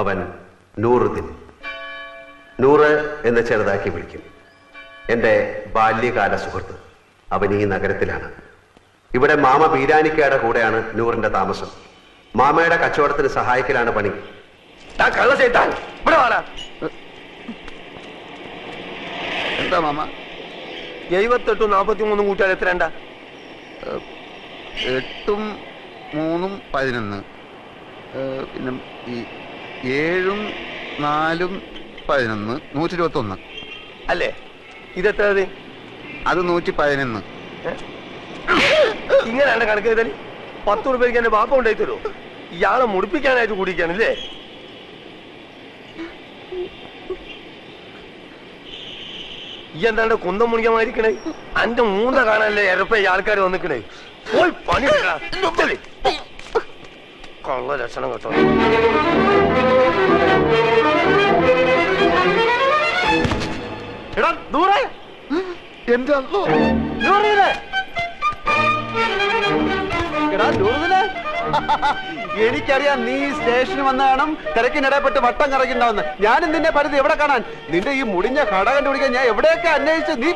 അവൻ നൂറുദ്ദീൻ. നൂറ് എന്ന് ചെറുതാക്കി വിളിക്കും. എൻ്റെ ബാല്യകാല സുഹൃത്ത്. അവൻ ഈ നഗരത്തിലാണ്. ഇവിടെ മാമ ബീരാനിക്കയുടെ കൂടെയാണ് നൂറിന്റെ താമസം. മാമയുടെ കച്ചവടത്തിന് സഹായിക്കലാണ് പണി. എന്താ മാമ? 78 43 കൂട്ടിയാൽ എത്രണ്ട? 8 3 11. പിന്നെ ഈ 7 4 11 121 അല്ലേ? ഇതെത്ര? അത് 111. ഇങ്ങനെയാണ് കണക്ക് ചെയ്താൽ 10 രൂപയ്ക്ക് എന്റെ ബാപ്പ ഉണ്ടായി തരുമോ? ഇയാളെ മുടിപ്പിക്കാനായിട്ട് കൂടിക്കാണല്ലേ? ഈ എന്താണ്ട് കുന്തം മുണിക്കമായിരിക്കണേ? അന്റെ മൂന്ന കാണാനല്ലേ എരപ്പ ഈ ആൾക്കാർ വന്നിക്കണേ? പോയി പണി കൊള്ള ലക്ഷണം കേട്ടോ. എടാ ദൂരെ എന്റെ അല്ലോ എനിക്കറിയാം നീ സ്റ്റേഷനിൽ വന്ന കാണും തിരക്കിനിടപെട്ട് വട്ടം കറങ്ങിണ്ടാവുന്ന. ഞാനും നിന്നെ പരിധി എവിടെ കാണാൻ? നിന്റെ ഈ മുടിഞ്ഞ കട കണ്ടുപിടിക്കാൻ ഞാൻ എവിടെയൊക്കെ അന്വേഷിച്ച് നീ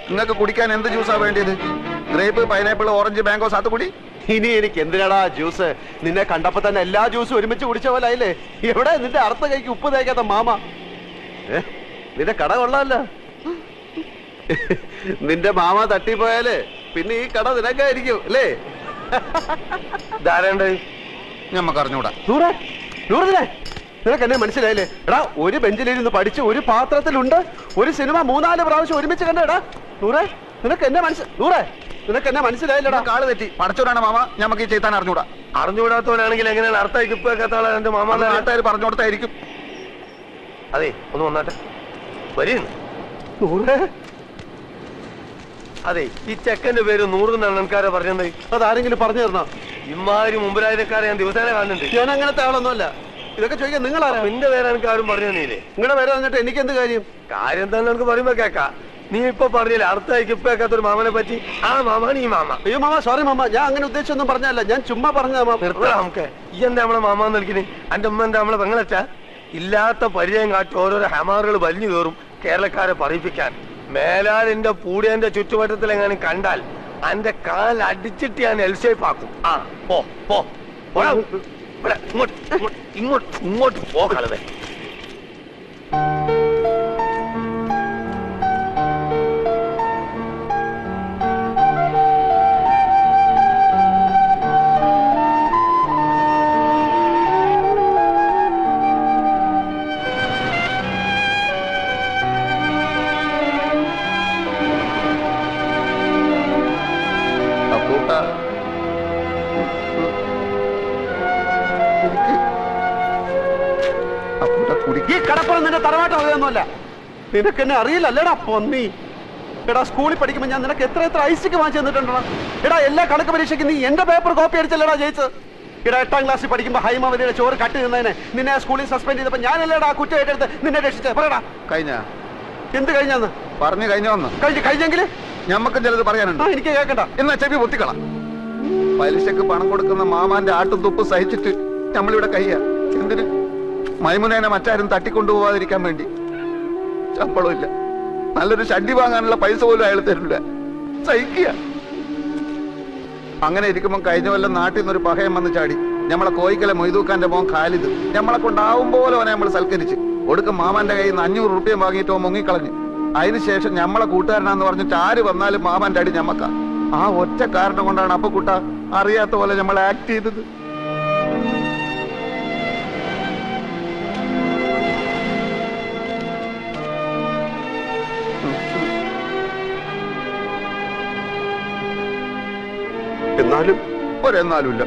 നിങ്ങൾക്ക് കുടിക്കാൻ എന്ത് ജ്യൂസാ വേണ്ടിയത്? ഗ്രേപ്പ്, പൈനാപ്പിൾ, ഓറഞ്ച്, മാംഗോ, സാത്തുകുടി? ഇനി എനിക്ക് എന്തിനാടാ ജ്യൂസ്? നിന്നെ കണ്ടപ്പോ തന്നെ എല്ലാ ജ്യൂസും ഒരുമിച്ച് കുടിച്ച പോലെ ആയില്ലേ? എവിടെ നിന്റെ അർത്ഥ കൈക്ക് ഉപ്പ് തേക്കാത്ത മാമ? നിന്റെ കട കൊള്ളാമല്ലോ. നിന്റെ മാമ തട്ടിപ്പോയാല് പിന്നെ ഈ കട നിനക്കായിരിക്കും അല്ലേ? ധാരണ്ടേ ഞമ്മക്ക് അറിഞ്ഞൂടാ. നിനക്ക് എന്നെ മനസ്സിലായില്ലേ? എടാ, ഒരു ബെഞ്ചിലിരുന്ന് പഠിച്ച് ഒരു പാത്രത്തിലുണ്ട് ഒരു സിനിമ 3-4 പ്രാവശ്യം ഒരുമിച്ച് കണ്ടേടാ. നിനക്ക് എന്നെ മനസ്സിലായില്ലടാ. കാള് തെറ്റി. പടച്ചോടാണ് മാമ. ഞമ്മക്ക് ഈ ചെയ്താൻ അറിഞ്ഞൂടാ. അറിഞ്ഞുകൂടാത്തവനാണെങ്കിൽ എങ്ങനെയാണ് അർത്ഥം ഇപ്പൊ കേട്ടാളെ എന്റെ മാമ നാട്ടുകാർ പറഞ്ഞു കൊടുത്തായിരിക്കും. അതെ, ഒന്ന് വന്നാട്ടെ. വരുന്നു. അതെ, ഈ ചെക്കന്റെ പേര് 100 എന്നാണ് എനിക്കാരെ പറഞ്ഞത്. അതാരെങ്കിലും പറഞ്ഞു തരണോ? ഇമാതിരി മുമ്പിലായക്കാരെ ഞാൻ ദിവസേന കാണുന്നുണ്ട്. ഞാൻ അങ്ങനത്തെ ആളൊന്നുമല്ല. ഇതൊക്കെ ചോദിക്കാൻ നിങ്ങളാരാ? നിന്റെ പേര് എനിക്ക് ആരും പറഞ്ഞു തന്നില്ലേ? നിങ്ങളുടെ പേര് വന്നിട്ട് എനിക്ക് എന്ത് കാര്യം? കാര്യം തന്നെ എനിക്ക് പറയുമ്പോ കേക്കാം. നീ ഇപ്പൊ പറഞ്ഞില്ലേ അർത്ഥമായിക്ക് ഇപ്പൊ കേൾക്കാത്തൊരു മാമനെ പറ്റി? ആ മാമാണ് ഈ മാമ. അയ്യോ മാമ, സോറി മാമ, ഞാൻ അങ്ങനെ ഉദ്ദേശിച്ചൊന്നും പറഞ്ഞല്ല. ഞാൻ ചുമ്മാ പറഞ്ഞ നമുക്ക് ഈ എന്താ നമ്മളെ മാമാന്ന് വിളിക്കുന്നത്? എന്റെ ഉമ്മ എന്താ നമ്മളെ പെങ്ങളച്ചാ? ഇല്ലാത്ത പരിചയം കാട്ടി ഓരോരോ ഹമാറുകൾ വലിഞ്ഞു കയറും കേരളക്കാരെ പറയിപ്പിക്കാൻ. മേലാൽ എന്റെ പൂടിയന്റെ ചുറ്റുവട്ടത്തിൽ എങ്ങാനും കണ്ടാൽ എന്റെ കാൽ അടിച്ചിട്ട് ഞാൻ എൽഷേപ്പ് ആക്കും. ആ പോ പോ ഇങ്ങോട്ട് പോ കളവേ. ഈ കടപ്പുറം നിന്റെ തറവാട്ട് വകയൊന്നുമല്ല. നിനക്ക് എന്നെ അറിയില്ലല്ലേടാ പൊന്നി. എടാ, സ്കൂളിൽ പഠിക്കുമ്പോൾ ഞാൻ നിനക്ക് എത്ര ഐസിക്ക് വാങ്ങിച്ചു തന്നിട്ടുണ്ടോ? എടാ, എല്ലാ കണക്ക് പരീക്ഷയ്ക്ക് നീ എന്റെ പേപ്പർ കോപ്പി അടിച്ചല്ലേടാ ജയിച്ചത്? എടാ, 8ാം ക്ലാസ്സിൽ പഠിക്കുമ്പോൾ ഹൈമാവതിയുടെ ചോറ് കട്ട് ചെയ്യുന്നതിന് നിന്നെ സ്കൂളിൽ സസ്പെൻഡ് ചെയ്തപ്പോൾ ഞാനല്ലേടാ കുറ്റം ഏറ്റെടുത്ത് നിന്നെ രക്ഷിച്ചത്? പറയടാ. കഴിഞ്ഞ എന്ത് കഴിഞ്ഞാന്ന് പറഞ്ഞു? കഴിഞ്ഞോന്ന് കഴിഞ്ഞെങ്കിൽ ഞമ്മക്കും ചിലത് പറയാനുണ്ട്. എനിക്ക് കേൾക്കണ്ട. എന്നാ ചെവി പൊത്തിക്കള. പലിശക്ക് പണം കൊടുക്കുന്ന മാമാന്റെ ആട്ടും തുപ്പ് സഹിച്ചിട്ട് നമ്മളിവിടെ കയ്യാ. എന്തിന്? മൈമുനേനെ മറ്റാരും തട്ടിക്കൊണ്ടുപോകാതിരിക്കാൻ വേണ്ടി. ശമ്പളം ഇല്ല, നല്ലൊരു ഷഡ്ഡി വാങ്ങാനുള്ള പൈസ പോലും അയാൾ തരില്ല. സഹിക്കുക. അങ്ങനെ ഇരിക്കുമ്പോൾ കഴിഞ്ഞ കൊല്ലം നാട്ടിൽ നിന്നൊരു പഹയം വന്ന് ചാടി. നമ്മളെ കോയിക്കലെ മൊയ്തൂക്കാന്റെ മോൻ ഖാലിദ് നമ്മളെ കൊണ്ടാവും പോലെ അവനെ നമ്മൾ സൽക്കരിച്ച് ഒടുക്കം മാമാന്റെ കയ്യിൽ നിന്ന് 500 റുപ്യ വാങ്ങിയിട്ടോ മുങ്ങിക്കളഞ്ഞു. അതിനുശേഷം നമ്മളെ കൂട്ടുകാരനാന്ന് പറഞ്ഞിട്ട് ആര് വന്നാലും മാമാന്റെ അടി ഞമ്മക്ക. ആ ഒറ്റ കാരണം കൊണ്ടാണ് അപ്പക്കുട്ട അറിയാത്ത പോലെ നമ്മൾ ആക്ട് ചെയ്തത്. എന്നാലും ഒരെന്നാലുമില്ല.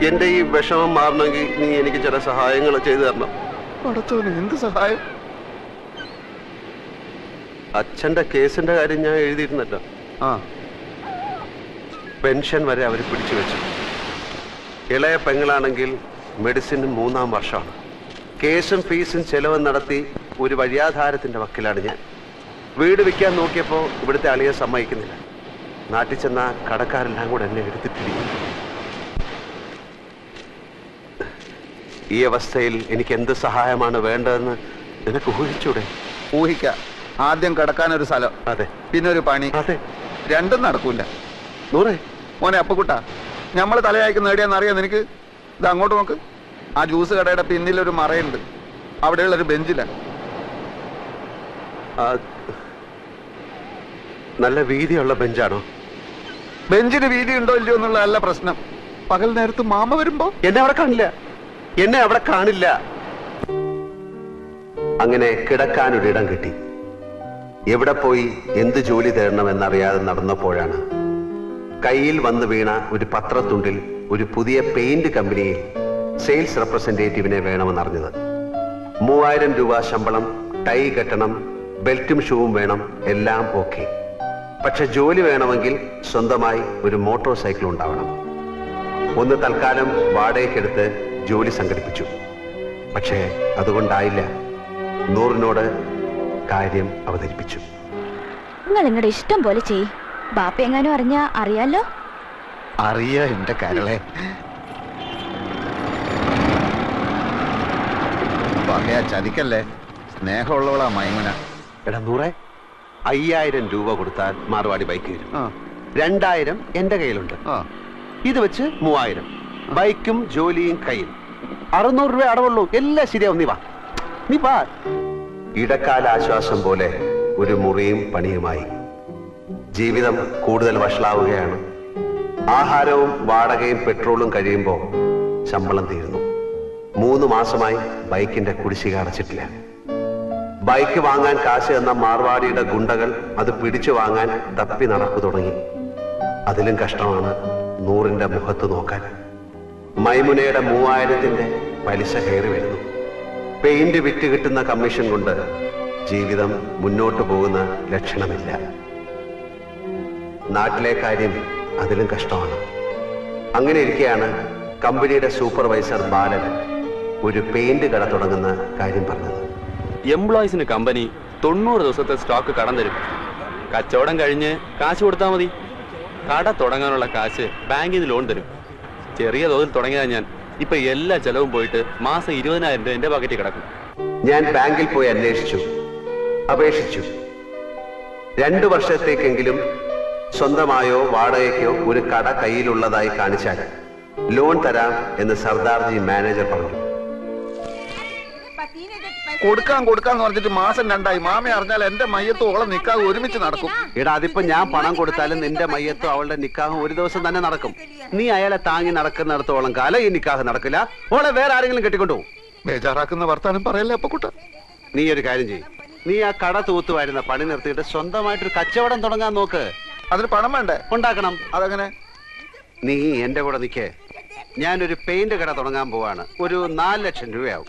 എന്റെ ഈ വിഷമം മാറണമെങ്കിൽ നീ എനിക്ക് ചില സഹായങ്ങൾ ചെയ്തു തരണം. പടച്ചോനെ, എന്ത് സഹായം? അച്ഛന്റെ കേസിന്റെ കാര്യം ഞാൻ എഴുതിയിരുന്നല്ലോ. പെൻഷൻ വരെ അവർ പിടിച്ചു വെച്ചു. ഇളയ പെങ്ങളാണെങ്കിൽ മെഡിസിൻ 3ാം വർഷമാണ്. കേസും ഫീസും ചെലവും നടത്തി ഒരു വഴിയാധാരത്തിന്റെ വക്കിലാണ് ഞാൻ. വീട് വിൽക്കാൻ നോക്കിയപ്പോൾ ഇവിടുത്തെ അളിയെ സമ്മതിക്കുന്നില്ല. നാട്ടിൽ ചെന്ന കടക്കാരെല്ലാം കൂടെ എന്നെ എടുത്തിട്ടിരിക്കും. ഈ അവസ്ഥയിൽ എനിക്ക് എന്ത് സഹായമാണ് വേണ്ടതെന്ന് നിനക്ക് ഊഹിച്ചൂടെ? ഊഹിക്കാം. ആദ്യം കിടക്കാനൊരു സ്ഥലം, അതെ, പിന്നെ ഒരു പണി. അതെ, രണ്ടും നടക്കൂല. നൂറേ. മോനെ അപ്പക്കുട്ട, നമ്മൾ തലയായിക്ക് നേടിയാന്നറിയാം നിനക്ക്? ഇത് അങ്ങോട്ട് നോക്ക്. ആ ജ്യൂസ് കടയുടെ പിന്നിലൊരു മറയുണ്ട്, അവിടെയുള്ളൊരു ബെഞ്ചിലാണ്. നല്ല വീതിയുള്ള ബെഞ്ചാണോ? ബെഞ്ചിന് വീതി ഉണ്ടോ ഇല്ലയോ എന്നുള്ളതല്ല പ്രശ്നം. പകൽ നേരത്ത് മാമ വരുമ്പോ എന്നെ അവിടെ കാണില്ല. അങ്ങനെ കിടക്കാനൊരിടം കിട്ടി. എവിടെ പോയി എന്ത് ജോലി തേടണമെന്നറിയാതെ നടന്നപ്പോഴാണ് കയ്യിൽ വന്നു വീണ ഒരു പത്രത്തുണ്ടിൽ ഒരു പുതിയ പെയിന്റ് കമ്പനിയിൽ സെയിൽസ് റെപ്രസെന്റേറ്റീവിനെ വേണമെന്നറിഞ്ഞത്. 3000 രൂപ ശമ്പളം, ടൈ കെട്ടണം, ബെൽറ്റും ഷൂവും വേണം, എല്ലാം ഓക്കെ. പക്ഷെ ജോലി വേണമെങ്കിൽ സ്വന്തമായി ഒരു മോട്ടോർ സൈക്കിൾ ഉണ്ടാവണം. ഒന്ന് തൽക്കാലം വാടകയ്ക്കെടുത്ത് ജോലി സംഘടിപ്പിച്ചു. പക്ഷേ അതുകൊണ്ടായില്ല. നൂറിനോട് കാര്യം അവതരിപ്പിച്ചു. നിങ്ങൾ നിങ്ങളുടെ ഇഷ്ടം പോലെ ചെയ്. ബാപ്പ എങ്ങാനും അറിയാലോ? അറിയാ എന്റെ കരളെ. പറയാ ചതിക്കല്ലേ, സ്നേഹമുള്ളവളാ മൈമുന. എടാ നൂറെ, 5000 രൂപ കൊടുത്താൽ മാർവാടി ബൈക്ക് തരും. 2000 എന്റെ കയ്യിലുണ്ട്. ഇത് വെച്ച് 3000. ബൈക്കും ജോലിയും കയ്യിൽ. 600 രൂപ അടവുള്ളൂ. എല്ലാം ശരിയാവും. നീ വാ. ഇടക്കാല ആശ്വാസം പോലെ ഒരു മുറിയും പണിയുമായി. ജീവിതം കൂടുതൽ വഷളാവുകയാണ്. ആഹാരവും വാടകയും പെട്രോളും കഴിയുമ്പോൾ ശമ്പളം തീരുന്നു. 3 മാസമായി ബൈക്കിന്റെ കുടിശ്ശിക അടച്ചിട്ടില്ല. ബൈക്ക് വാങ്ങാൻ കാശ് എന്ന മാർവാടിയുടെ ഗുണ്ടകൾ അത് പിടിച്ചു വാങ്ങാൻ തപ്പി നടക്കു തുടങ്ങി. അതിലും കഷ്ടമാണ് നൂറിന്റെ മുഖത്ത് നോക്കാൻ. മൈമുനയുടെ 3000ന്റെ പലിശ കയറി വരുന്നു. പെയിന്റ് വിറ്റ് കിട്ടുന്ന കമ്മീഷൻ കൊണ്ട് ജീവിതം മുന്നോട്ടു പോകുന്ന ലക്ഷണമില്ല. നാട്ടിലെ കാര്യം അതിലും കഷ്ടമാണ്. അങ്ങനെ ഇരിക്കെയാണ് കമ്പനിയുടെ സൂപ്പർവൈസർ ബാലൻ ഒരു പെയിന്റ് കട തുടങ്ങുന്ന കാര്യം പറഞ്ഞത്. എംപ്ലോയീസിന് കമ്പനി 90 ദിവസത്തെ സ്റ്റോക്ക് കടം തരും. കച്ചവടം കഴിഞ്ഞ് കാശ് കൊടുത്താൽ മതി. കട തുടങ്ങാനുള്ള കാശ് ബാങ്കിൽ നിന്ന് ലോൺ തരും. ചെറിയ തോതിൽ തുടങ്ങിയാൽ ഞാൻ ഇപ്പൊ എല്ലാ ചെലവും പോയിട്ട് മാസം 20,000 രൂപ എന്റെ പോക്കറ്റിൽ കിടക്കും. ഞാൻ ബാങ്കിൽ പോയി അപേക്ഷിച്ചു. 2 വർഷത്തേക്കെങ്കിലും സ്വന്തമായോ വാടകയ്ക്കോ ഒരു കട കയ്യിലുള്ളതായി കാണിച്ചാൽ ലോൺ തരാം എന്ന് സർദാർജി മാനേജർ പറഞ്ഞു. കൊടുക്കാന്ന് പറഞ്ഞിട്ട് മാസം 2ആയി. മാമ അറിഞ്ഞാൽ എന്റെ മയ്യത്തും ഓളെ നിക്കാഹും ഒരുമിച്ച് നടക്കും. എടാ, അതിപ്പോ ഞാൻ പണം കൊടുത്താലും നിന്റെ മയ്യത്തും അവളുടെ നിക്കാഹും ഒരു ദിവസം തന്നെ നടക്കും. നീ അയാളെ താങ്ങി നടക്കുന്നിടത്തോളം കാലം ഈ നിക്കാഹ് നടക്കില്ല. ഓളെ വേറെ ആരെങ്കിലും കെട്ടിക്കൊണ്ടുപോകും. ബേജാറാക്കുന്ന വർത്താനം പറയല്ലേ അപ്പക്കുട്ട. നീ ഒരു കാര്യം ചെയ്യും. നീ ആ കട തൂത്തുവായിരുന്ന പണി നിർത്തിയിട്ട് സ്വന്തമായിട്ടൊരു കച്ചവടം തുടങ്ങാൻ നോക്ക്. അതിന് പണം വേണ്ടേ? ഉണ്ടാക്കണം. അതെങ്ങനെ? നീ എന്റെ കൂടെ നിക്കേ. ഞാനൊരു പെയിന്റ് കട തുടങ്ങാൻ പോവാണ്. ഒരു 4 ലക്ഷം രൂപയാവും.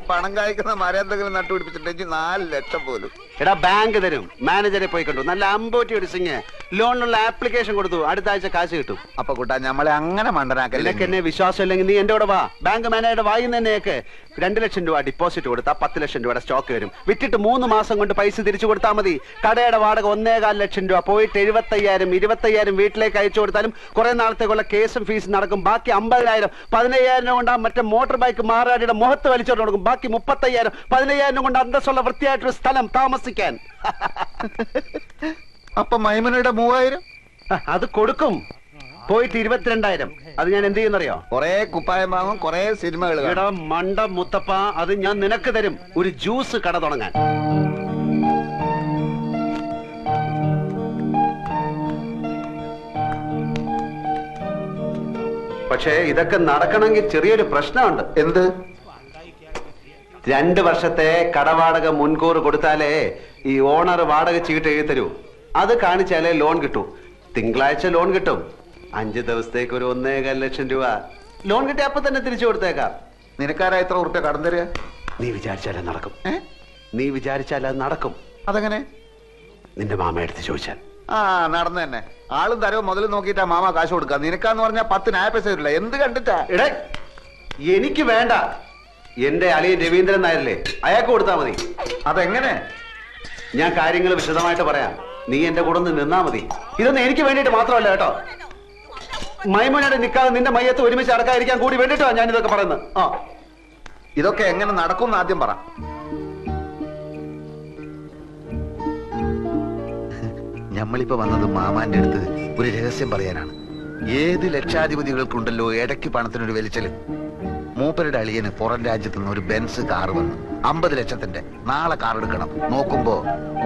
പണം കായ്ക്കുന്ന മരം എന്തെങ്കിലും നട്ടുപിടിപ്പിച്ചിട്ടുണ്ടെങ്കിൽ 4 ലക്ഷം പോലും. എടാ, ബാങ്ക് തരും. മാനേജറെ പോയി കണ്ടു. നല്ല അമ്പോറ്റി അടിച്ചിങ്ങ് ലോണിനുള്ള ആപ്ലിക്കേഷൻ കൊടുത്തു. അടുത്ത ആഴ്ച കാശ് കിട്ടും. അപ്പൊ കൂട്ടാ നമ്മളെ അങ്ങനെ മണ്ടനാക്കല്ലേ. നിനക്ക് എന്നെ വിശ്വാസം ഇല്ലെങ്കിൽ നീ എന്റെ കൂടെ വാ. ബാങ്ക് മാനേജറുടെ വായിന്ന് തന്നെയൊക്കെ 2 ലക്ഷം രൂപ ഡിപ്പോസിറ്റ് കൊടുത്താൽ 10 ലക്ഷം രൂപയുടെ സ്റ്റോക്ക് വരും. വിറ്റിട്ട് 3 മാസം കൊണ്ട് പൈസ തിരിച്ചു കൊടുത്താൽ മതി. കടയുടെ വാടക 1.25 ലക്ഷം രൂപ. പോയിട്ട് 75,000 25,000 വീട്ടിലേക്ക് അയച്ചു കൊടുത്താലും കുറെ നാളത്തേക്കുള്ള കേസും ഫീസും നടക്കും. ബാക്കി 50,000 15,000 കൊണ്ട് മറ്റേ മോട്ടോർ ബൈക്ക് മാറാടിയുടെ മുഖത്ത് വലിച്ചോണ്ട് കൊടുക്കും. ബാക്കി 35,000 15,000 കൊണ്ട് അന്തസ്സുള്ള വൃത്തിയായിട്ടൊരു സ്ഥലം താമസിക്കാൻ. അപ്പൊ മൈമുനയുടെ 3000 അത് കൊടുക്കും. പോയിട്ട് 22,000. അത് ഞാൻ എന്ത് ചെയ്യുന്നറിയോ? കൊറേ കുപ്പായം വാങ്ങും, കൊറേ സിനിമകൾ. എടാ മണ്ട മുത്തപ്പ, അത് ഞാൻ നിനക്ക് തരും. ഒരു ജ്യൂസ് കട തുടങ്ങാൻ. പക്ഷേ ഇതൊക്കെ നടക്കണമെങ്കിൽ ചെറിയൊരു പ്രശ്നമുണ്ട്. എന്ത്? 2 വർഷത്തെ കടവാടക മുൻകൂർ കൊടുത്താലേ ഈ ഓണർ വാടക ചീട്ട് എഴുതി തരൂ. അത് കാണിച്ചാലേ ലോൺ കിട്ടൂ. തിങ്കളാഴ്ച ലോൺ കിട്ടും. 5 ദിവസത്തേക്ക് ഒരു 1.25 ലക്ഷം രൂപ ലോൺ കിട്ടി. അപ്പൊ തന്നെ തിരിച്ചു കൊടുത്തേക്കാം. നിനക്കാരാ എത്ര ഉറുപ്പ്യ കടം തരിക? നീ വിചാരിച്ചാൽ അത് നടക്കും. നീ വിചാരിച്ചാൽ അത് നടക്കും. അതെങ്ങനെ? നിന്റെ മാമ എടുത്ത് ചോദിച്ചാൽ. നടന്നു തന്നെ. ആളും തരവും മുതൽ നോക്കിയിട്ടാ മാമ കാശ് കൊടുക്കുക. നിനക്കാന്ന് പറഞ്ഞാൽ 10 ന്യായ പൈസ വരില്ല. എന്ത് കണ്ടിട്ടാ? എടേ, എനിക്ക് വേണ്ട. എന്റെ അളിയൻ രവീന്ദ്രൻ നായരല്ലേ, അയാൾക്ക് കൊടുത്താൽ മതി. അതെങ്ങനെ? ഞാൻ കാര്യങ്ങൾ വിശദമായിട്ട് പറയാം. നീ എന്റെ കൂടെ നിന്നാ മതി. ഇതൊന്നും എനിക്ക് വേണ്ടിയിട്ട് മാത്രമല്ല കേട്ടോ. മൈമുനയുടെ നിക്കാതെ നിന്റെ മയ്യത്ത് ഒരുമിച്ച് അടക്കാതിരിക്കാൻ കൂടി വേണ്ടിയിട്ടോ ഞാൻ ഇതൊക്കെ പറയുന്നത്. ഇതൊക്കെ എങ്ങനെ നടക്കും ആദ്യം പറ. ഞമ്മളിപ്പോ വന്നത് മാമാന്റെ അടുത്ത് ഒരു രഹസ്യം പറയാനാണ്. ഏത് ലക്ഷാധിപതികൾക്കുണ്ടല്ലോ ഇടയ്ക്ക് പണത്തിനൊരു വലിച്ചല്. മൂപ്പരുടെ അളിയന് പുറം രാജ്യത്ത് നിന്ന് ഒരു ബെൻസ് കാർ വന്നു, 50 ലക്ഷത്തിന്റെ. നാളെ കാർ എടുക്കണം. നോക്കുമ്പോ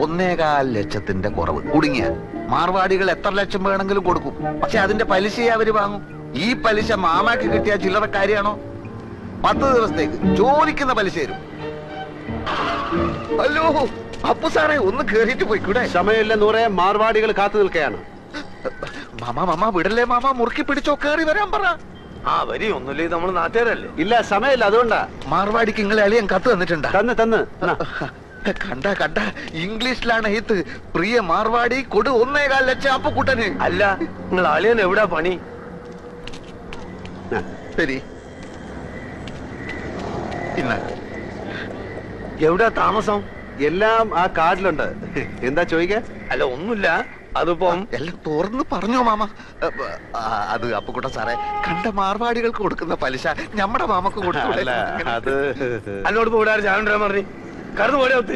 1.25 ലക്ഷത്തിന്റെ കുറവ്. കുടുങ്ങിയ മാർവാടികൾ എത്ര ലക്ഷം വേണമെങ്കിലും കൊടുക്കും, പക്ഷെ അതിന്റെ പലിശയെ അവര് വാങ്ങും. ഈ പലിശ മാമാക്ക് കിട്ടിയ ചില്ലറക്കാരിയാണോ? 10 ദിവസത്തേക്ക് ചോദിക്കുന്ന പലിശ തരും. ഹലോ അപ്പു സാറേ, ഒന്ന് കേറിയിട്ട് പോയിക്കൂടെ? സമയമില്ല നൂറെ, മാർവാടികൾ കാത്തു നിൽക്കുകയാണ്. മാമ വിടല്ലേ മാമ, മുറുക്കി പിടിച്ചോ, കേറി വരാൻ പറ. ആ വരി ഒന്നുമില്ലേ, നമ്മൾ നാട്ടുകാരല്ലേ. ഇല്ല സമയമില്ല, അതുകൊണ്ടാ. മാർവാടിക്ക് നിങ്ങളെ അളിയൻ കത്ത് തന്നിട്ടുണ്ടാ? തന്ന് കണ്ട ഇംഗ്ലീഷിലാണ് എഴുത്ത്. പ്രിയ മാർവാടി കൊടു 1.25 ലക്ഷം അപ്പുക്കുട്ടന്. അല്ല, നിങ്ങൾ അളിയൻ എവിടാ പണി? ശരി, പിന്നെ എവിടാ താമസം? എല്ലാം ആ കാർഡിലുണ്ട്. എന്താ ചോദിക്കാൻ? അല്ല ഒന്നുമില്ല, അതിപ്പം എല്ലാം തുറന്ന് പറഞ്ഞോ മാമ. അത് അപ്പുക്കുട്ടൻ സാറേ, കണ്ട മാർവാടികൾക്ക് കൊടുക്കുന്ന പലിശ നമ്മുടെ മാമക്ക് കൊടുക്കൂടെ? അല്ല അത് അല്ലോട് ഇവിടെ ചാണ്ടാൻ പറഞ്ഞു കടന്നു പോടെ ഒത്ത്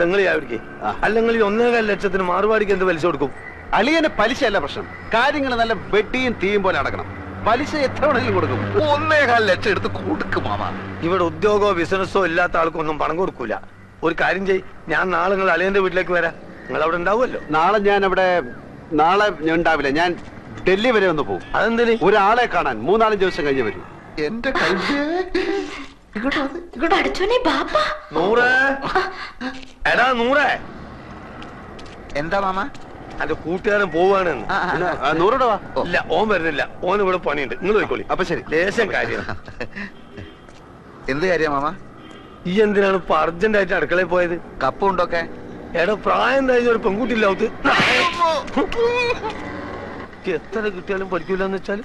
നിങ്ങൾ ചാവിടിക്ക്. അല്ലെങ്കിൽ 1.25 ലക്ഷത്തിന് മാർവാടിക്ക് എന്ത് പലിശ കൊടുക്കും? അളിയന് പലിശയല്ല പ്രശ്നം, കാര്യങ്ങൾ നല്ല വെട്ടിയും തീയും പോലെ അടക്കണം. പലിശ എത്ര വേണമെങ്കിലും കൊടുക്കും. 1.25 ലക്ഷം എടുത്ത് കൊടുക്കും മാമ. ഇവിടെ ഉദ്യോഗമോ ബിസിനസ്സോ ഇല്ലാത്ത ആൾക്കൊന്നും പണം കൊടുക്കൂല. ഒരു കാര്യം ചെയ്, ഞാൻ നാളെ നിങ്ങൾ അളിയന്റെ വീട്ടിലേക്ക് വരാം. നിങ്ങൾ അവിടെ ഉണ്ടാവുമല്ലോ. നാളെ ഞാൻ ഞാൻ ഉണ്ടാവില്ല. ഞാൻ ഡൽഹി വരെ ഒന്ന് പോകും. അതെന്തിന്? ഒരാളെ കാണാൻ 3-4 ദിവസം കഴിഞ്ഞ് വരും. എന്റെ കൈ നൂറേ, എടാ നൂറേ, എന്താ മാമ? എന്റെ കൂട്ടുകാരൻ പോവാണ്. 100 രൂപ. ഇല്ല, ഓൻ വരുന്നില്ല, ഓൻ ഇവിടെ പണിയുണ്ട്. നിങ്ങൾ പോയിക്കോളി. അപ്പൊ ശരി. ലേശം കാര്യം. എന്ത് കാര്യ മാമ? ഈ എന്തിനാണ് ഇപ്പൊ അർജന്റായിട്ട് അടുക്കളയിൽ പോയത്? കപ്പുണ്ടൊക്കെ? എടാ പ്രായം കഴിഞ്ഞ ഒരു പെൺകുട്ടിയില്ലാവത്ത് എത്ര കിട്ടിയാലും പഠിക്കൂലെന്ന് വെച്ചാല്